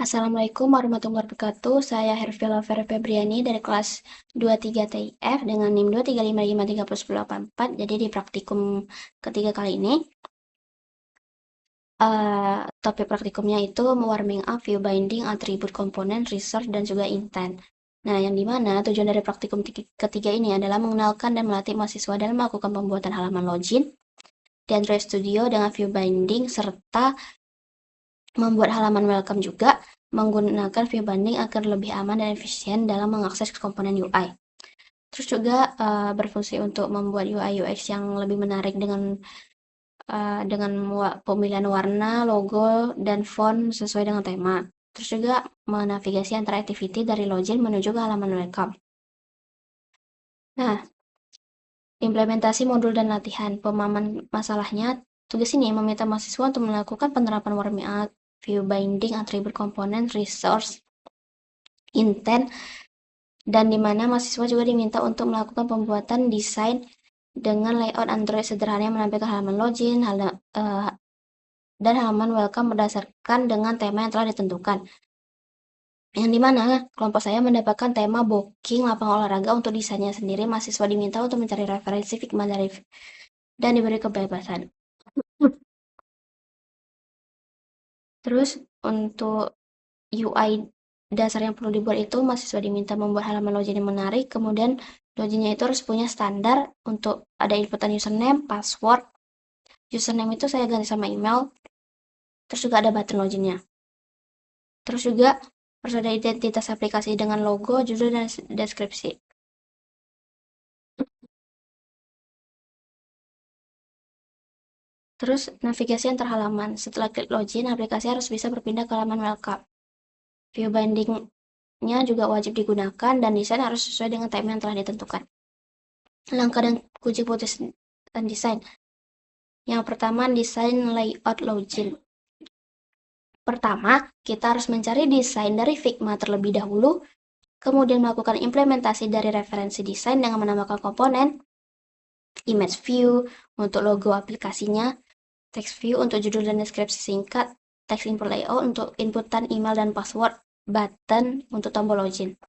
Assalamualaikum warahmatullahi wabarakatuh. Saya Hervela Vera Febriani dari kelas 23 TIF dengan NIM 235531084. Jadi di praktikum ketiga kali ini, topik praktikumnya itu warming up, view binding, atribut komponen, resource, dan juga intent. Nah, yang dimana tujuan dari praktikum ketiga ini adalah mengenalkan dan melatih mahasiswa dalam melakukan pembuatan halaman login di Android Studio dengan view binding, serta membuat halaman welcome juga menggunakan view binding agar lebih aman dan efisien dalam mengakses komponen UI. Terus juga berfungsi untuk membuat UI UX yang lebih menarik dengan pemilihan warna, logo, dan font sesuai dengan tema. Terus juga menavigasi antara activity dari login menuju ke halaman welcome. Nah, implementasi modul dan latihan pemahaman masalahnya. Tugas ini meminta mahasiswa untuk melakukan penerapan warming up, view binding, atribut komponen, resource, intent, dan di mana mahasiswa juga diminta untuk melakukan pembuatan desain dengan layout Android sederhana yang menampilkan halaman login dan halaman welcome berdasarkan dengan tema yang telah ditentukan. Yang dimana kelompok saya mendapatkan tema booking lapangan olahraga untuk desainnya sendiri. Mahasiswa diminta untuk mencari referensi Figma dan diberi kebebasan. Terus untuk UI dasar yang perlu dibuat itu, mahasiswa diminta membuat halaman login yang menarik. Kemudian loginnya itu harus punya standar untuk ada inputan username, password. Username itu saya ganti sama email. Terus juga ada button loginnya. Terus juga harus ada identitas aplikasi dengan logo, judul, dan deskripsi. Terus navigasi antar halaman. Setelah klik login, aplikasi harus bisa berpindah ke halaman welcome. View binding-nya juga wajib digunakan dan desain harus sesuai dengan tema yang telah ditentukan. Langkah dan kunci keputusan desain. Yang pertama, desain layout login. Pertama, kita harus mencari desain dari Figma terlebih dahulu, kemudian melakukan implementasi dari referensi desain dengan menambahkan komponen, image view untuk logo aplikasinya, text view untuk judul dan deskripsi singkat, text input layout untuk inputan email dan password, button untuk tombol login.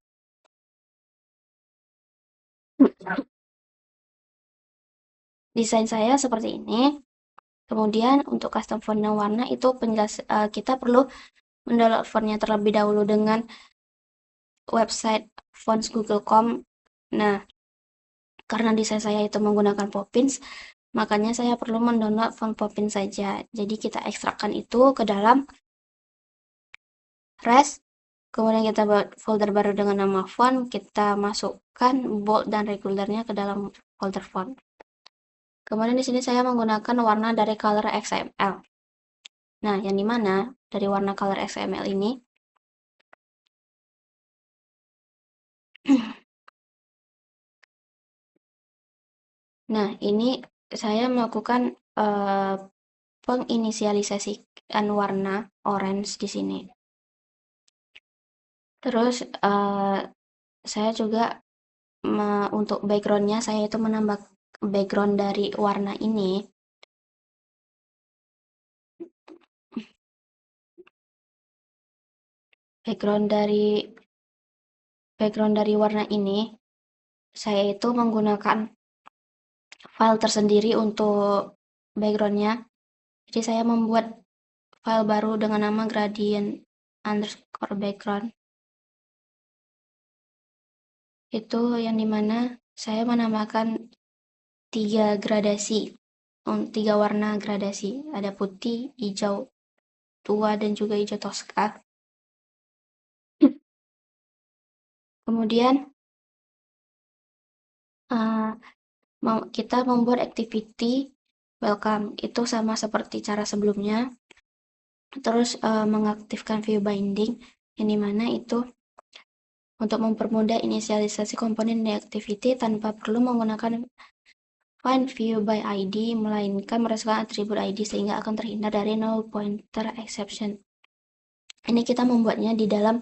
Desain saya seperti ini. Kemudian untuk custom font dan warna itu kita perlu mendownload fontnya terlebih dahulu dengan website fonts Google.com. Nah, karena desain saya itu menggunakan Poppins, makanya saya perlu mendownload font Poppins saja. Jadi kita ekstrakkan itu ke dalam res, kemudian kita buat folder baru dengan nama font, kita masukkan bold dan regularnya ke dalam folder font. Kemudian di sini saya menggunakan warna dari color XML. Nah, yang dimana dari warna color XML ini nah, ini saya melakukan penginisialisasian warna orange di sini. Terus saya juga untuk backgroundnya saya itu menambah background dari warna ini. Background dari warna ini saya itu menggunakan file tersendiri untuk backgroundnya. Jadi saya membuat file baru dengan nama gradient underscore background. Itu yang dimana saya menambahkan 3 warna gradasi. Ada putih, hijau tua, dan juga hijau toska. Kemudian kita membuat activity welcome. Itu sama seperti cara sebelumnya. Terus mengaktifkan view binding, yang dimana itu untuk mempermudah inisialisasi komponen di activity tanpa perlu menggunakan find view by ID, melainkan merasakan atribut ID sehingga akan terhindar dari null pointer exception. Ini kita membuatnya di dalam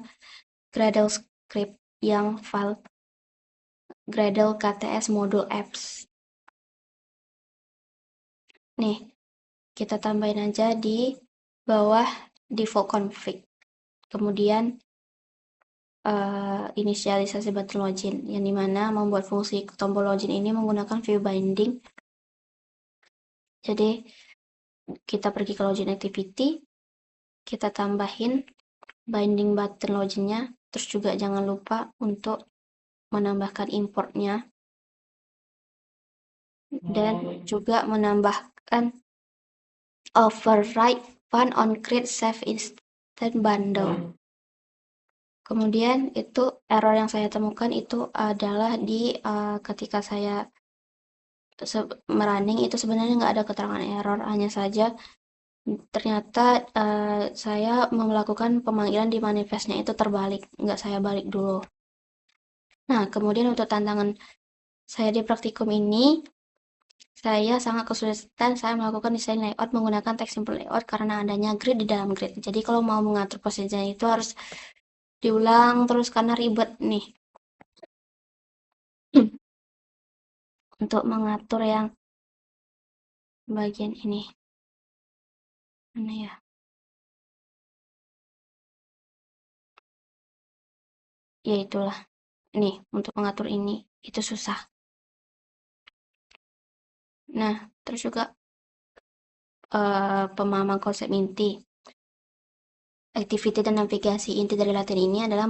Gradle script yang file Gradle KTS modul apps. Nih, kita tambahin aja di bawah default config. kemudian inisialisasi button login, yang dimana membuat fungsi tombol login ini menggunakan view binding. Jadi kita pergi ke login activity, kita tambahin binding button loginnya, terus juga jangan lupa untuk menambahkan importnya, dan juga menambahkan override fun on create save instant bundle. Kemudian itu error yang saya temukan itu adalah di ketika saya merunning itu sebenarnya nggak ada keterangan error, hanya saja ternyata saya melakukan pemanggilan di manifestnya itu terbalik, nggak saya balik dulu. Nah, kemudian untuk tantangan saya di praktikum ini, saya sangat kesulitan saya melakukan desain layout menggunakan text simple layout karena adanya grid di dalam grid. Jadi kalau mau mengatur posisinya itu harus diulang terus karena ribet nih. Untuk mengatur yang bagian ini. Mana ya? Ya itulah. Nih, untuk mengatur ini itu susah. Nah, terus juga pemahaman konsep inti. Activity dan navigasi inti dari latihan ini adalah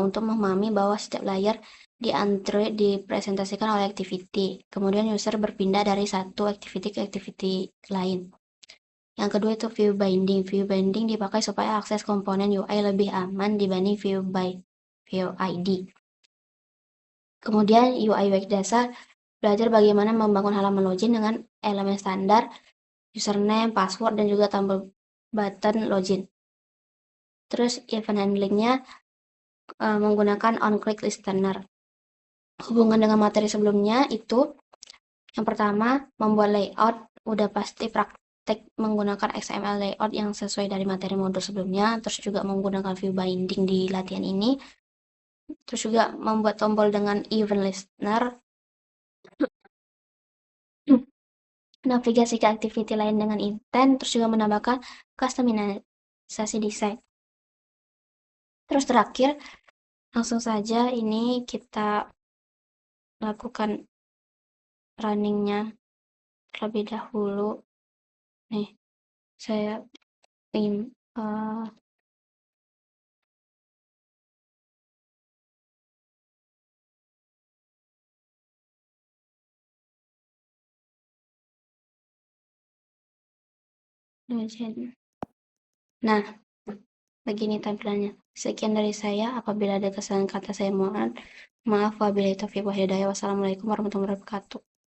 untuk memahami bahwa setiap layar di Android dipresentasikan oleh activity. Kemudian user berpindah dari satu activity ke activity lain. Yang kedua itu view binding. View binding dipakai supaya akses komponen UI lebih aman dibanding view ID. Kemudian UI UX dasar belajar bagaimana membangun halaman login dengan elemen standar, username, password, dan juga tombol button login. Terus event handlingnya menggunakan on-click listener. Hubungan dengan materi sebelumnya itu, yang pertama, membuat layout, udah pasti praktek menggunakan XML layout yang sesuai dari materi modul sebelumnya, terus juga menggunakan view binding di latihan ini, terus juga membuat tombol dengan event listener, navigasi ke activity lain dengan intent, terus juga menambahkan customisasi desain. Terus terakhir, langsung saja ini kita lakukan runningnya terlebih dahulu. Nih, saya ingin nah, begini tampilannya. Sekian dari saya. Apabila ada kesalahan kata saya mohon maaf. Wabillahi taufiq wal hidayah. Wassalamualaikum warahmatullahi wabarakatuh.